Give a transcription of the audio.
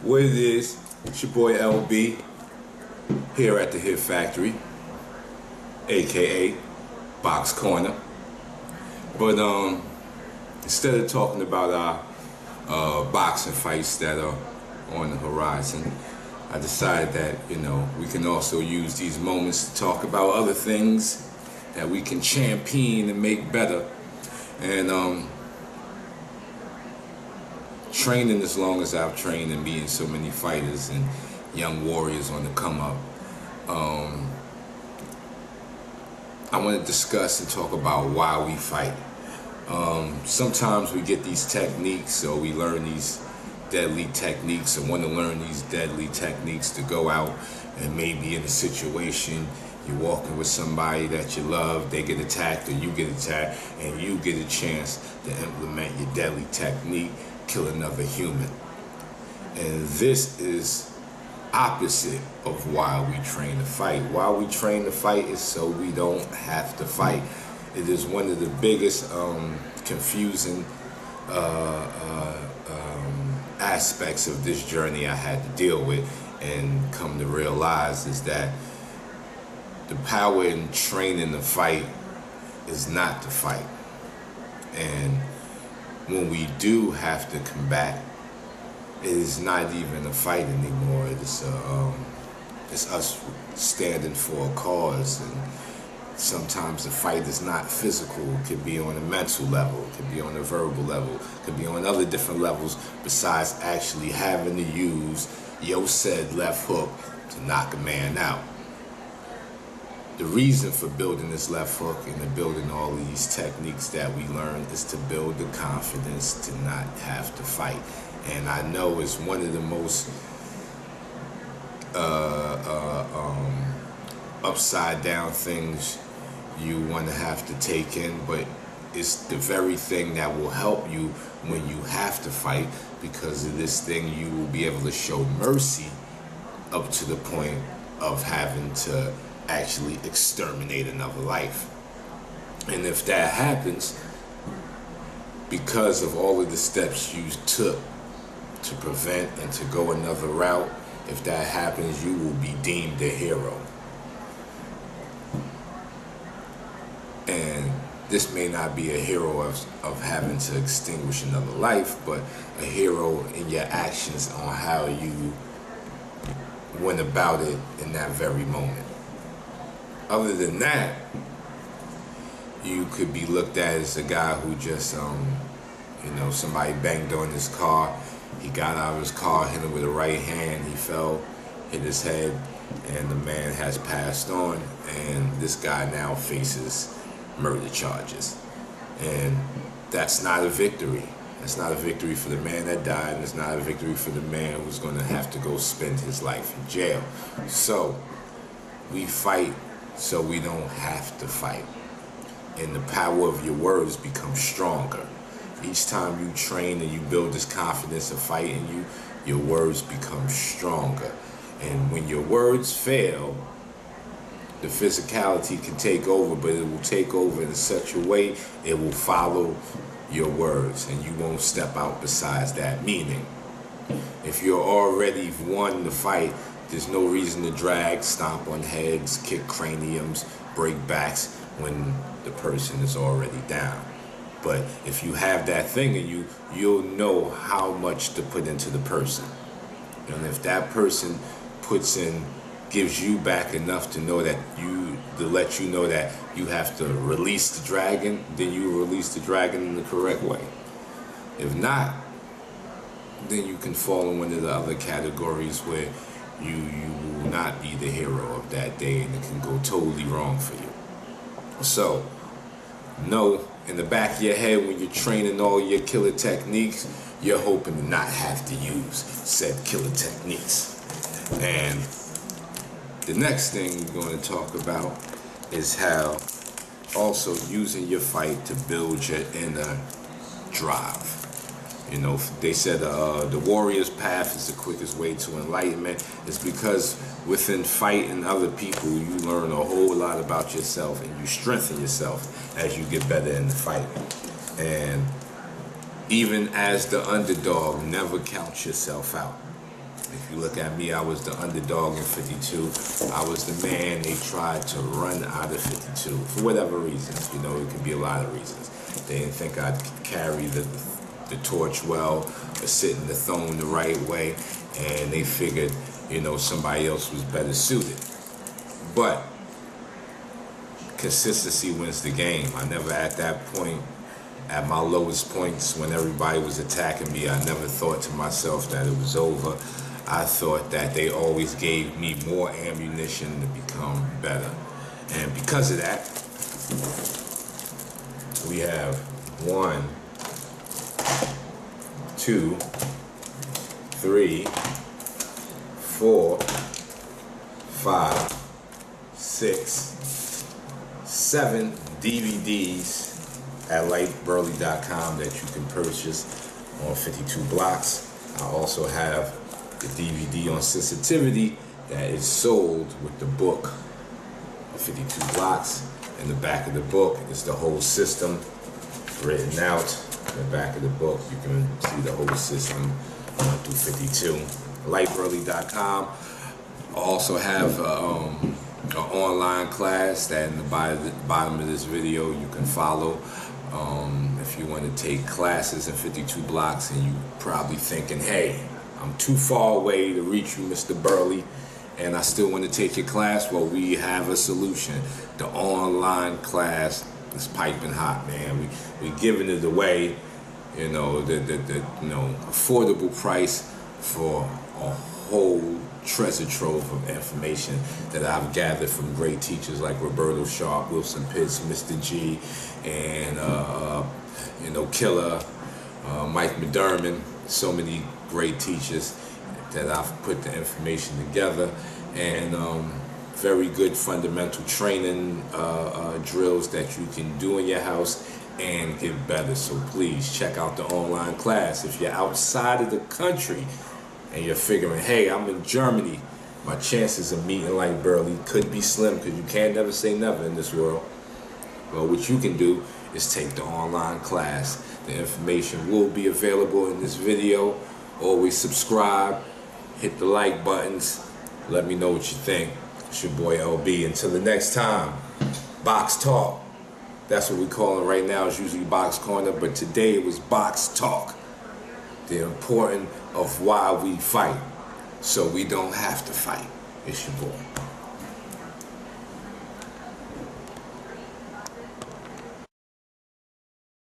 What it is, it's your boy LB here at the Hit Factory, aka Box Corner. But instead of talking about our boxing fights that are on the horizon, I decided that we can also use these moments to talk about other things that we can champion and make better. And training as long as I've trained and meeting so many fighters and young warriors on the come up, I want to discuss and talk about why we fight. Sometimes we get these techniques, or we learn these deadly techniques, or want to learn these deadly techniques to go out and maybe in a situation you're walking with somebody that you love, they get attacked or you get attacked, and you get a chance to implement your deadly technique, kill another human. And this is opposite of why we train to fight. Why we train to fight is so we don't have to fight. It is one of the biggest confusing aspects of this journey I had to deal with and come to realize is that the power in training to fight is not to fight. And when we do have to combat, it is not even a fight anymore. It's us standing for a cause. And sometimes the fight is not physical. It could be on a mental level. It could be on a verbal level. It could be on other different levels besides actually having to use your said left hook to knock a man out. The reason for building this left hook and to building all of these techniques that we learn is to build the confidence to not have to fight. And I know it's one of the most upside down things you want to have to take in, but it's the very thing that will help you when you have to fight. Because of this thing, you will be able to show mercy up to the point of having to actually exterminate another life. And if that happens, because of all of the steps you took to prevent and to go another route, if that happens, you will be deemed a hero. And this may not be a hero of having to extinguish another life, but a hero in your actions on how you went about it in that very moment. Other than that, you could be looked at as a guy who just, somebody banged on his car. He got out of his car, hit him with the right hand. He fell, hit his head, and the man has passed on. And this guy now faces murder charges. And that's not a victory. That's not a victory for the man that died, and it's not a victory for the man who's going to have to go spend his life in jail. So we fight so we don't have to fight. And the power of your words becomes stronger. Each time you train and you build this confidence of fighting, your words become stronger. And when your words fail, the physicality can take over, but it will take over in such a way it will follow your words, and you won't step out besides that. Meaning, if you're already won the fight, there's no reason to drag, stomp on heads, kick craniums, break backs when the person is already down. But if you have that thing in you, you'll know how much to put into the person. And if that person gives you back enough to know that to let you know that you have to release the dragon, then you release the dragon in the correct way. If not, then you can fall in one of the other categories where you will not be the hero of that day, and it can go totally wrong for you. So, know in the back of your head when you're training all your killer techniques, you're hoping to not have to use said killer techniques. And the next thing we're going to talk about is how also using your fight to build your inner drive. They said the warrior's path is the quickest way to enlightenment. It's because within fighting other people, you learn a whole lot about yourself, and you strengthen yourself as you get better in the fight. And even as the underdog, never count yourself out. If you look at me, I was the underdog in 52. I was the man they tried to run out of 52 for whatever reasons. You know, it could be a lot of reasons. They didn't think I'd carry the torch well or sit in the throne the right way, and they figured, you know, somebody else was better suited. But consistency wins the game. I never at that point, at my lowest points when everybody was attacking me, I never thought to myself that it was over. I thought that they always gave me more ammunition to become better. And because of that, we have 1, 2, 3, 4, 5, 6, 7 DVDs at lightburley.com that you can purchase on 52 blocks. I also have the DVD on sensitivity that is sold with the book of 52 blocks. In the back of the book is the whole system written out. In the back of the book, you can see the whole system through 52. lightburley.com. I also have an online class that in the bottom of this video you can follow. If you want to take classes in 52 blocks and you probably thinking, hey, I'm too far away to reach you, Mr. Burley, and I still want to take your class, well, we have a solution. The online class is piping hot, man. We're giving it away, you know, the affordable price for a whole treasure trove of information that I've gathered from great teachers like Roberto Sharp, Wilson Pitts, Mr. G, and Killer, Mike McDermott. So many great teachers that I've put the information together, and very good fundamental training drills that you can do in your house and get better. So please check out the online class. If you're outside of the country and you're figuring, hey, I'm in Germany, my chances of meeting Light Burley could be slim, because you can't never say never in this world. Well, what you can do is take the online class. The information will be available in this video. Always subscribe, hit the like buttons, let me know what you think. It's your boy LB. Until the next time, Box Talk. That's what we call it right now. It's usually Box Corner, but today it was Box Talk. The importance of why we fight, so we don't have to fight. It's your boy.